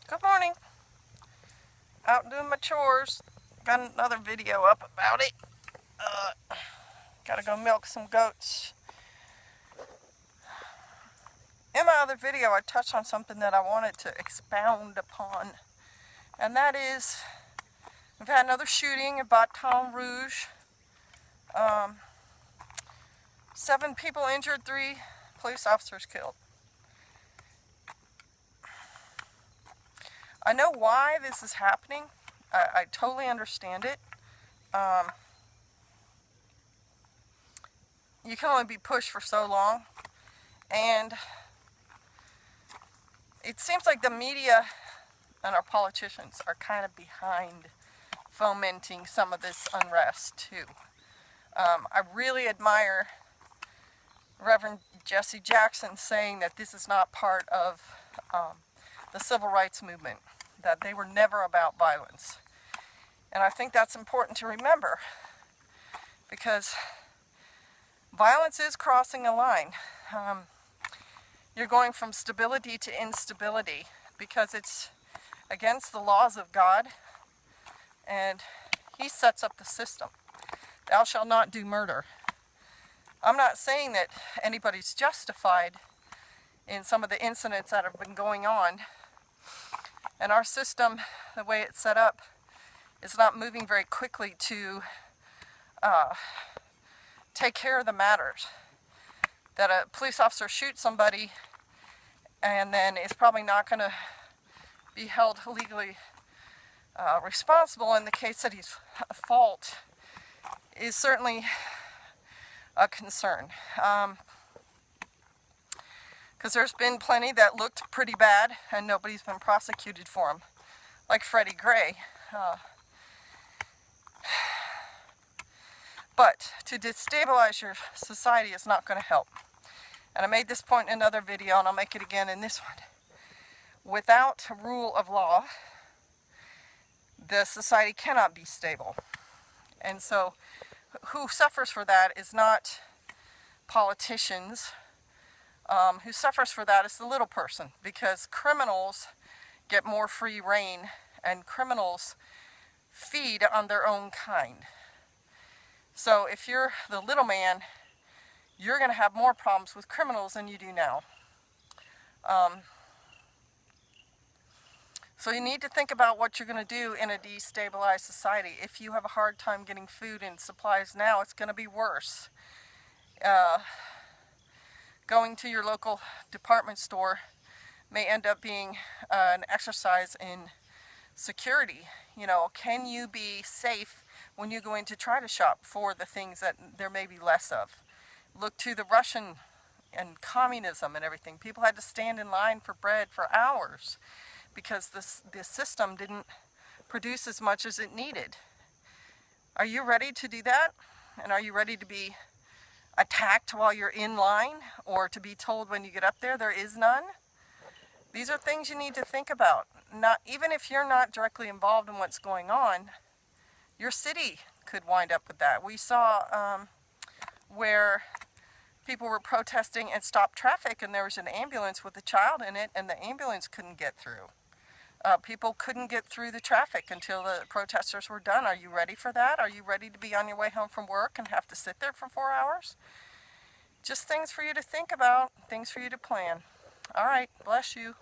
Good morning. Out doing my chores. Got another video up about it. Gotta go milk some goats. In my other video, I touched on something that I wanted to expound upon, and that is we've had another shooting at Baton Rouge. 7 people injured, 3 police officers killed. I know why this is happening. I totally understand it. You can only be pushed for so long, and it seems like the media and our politicians are kind of behind fomenting some of this unrest too. I really admire Reverend Jesse Jackson saying that this is not part of the civil rights movement, that they were never about violence. And I think that's important to remember, because violence is crossing a line. You're going from stability to instability because it's against the laws of God, and He sets up the system. Thou shalt not do murder. I'm not saying that anybody's justified in some of the incidents that have been going on, and our system, the way it's set up, is not moving very quickly to take care of the matters. That a police officer shoots somebody and then is probably not going to be held legally responsible in the case that he's at fault is certainly a concern. Because there's been plenty that looked pretty bad and nobody's been prosecuted for them, like Freddie Gray. But to destabilize your society is not going to help. And I made this point in another video, and I'll make it again in this one. Without rule of law, the society cannot be stable. And so who suffers for that is not politicians. Who suffers for that is the little person, because criminals get more free reign, and criminals feed on their own kind. So if you're the little man, you're going to have more problems with criminals than you do now. So you need to think about what you're going to do in a destabilized society. If you have a hard time getting food and supplies now, it's going to be worse. Going to your local department store may end up being an exercise in security. You know, can you be safe when you go in to try to shop for the things that there may be less of? Look to the Russian and communism and everything. People had to stand in line for bread for hours because the system didn't produce as much as it needed. Are you ready to do that? And are you ready to be attacked while you're in line, or to be told when you get up there is none? These are things you need to think about. Not even if you're not directly involved in what's going on, your city could wind up with that. We saw where people were protesting and stopped traffic, and there was an ambulance with a child in it, and the ambulance couldn't get through. People couldn't get through the traffic until the protesters were done. Are you ready for that? Are you ready to be on your way home from work and have to sit there for 4 hours? Just things for you to think about, things for you to plan. All right, bless you.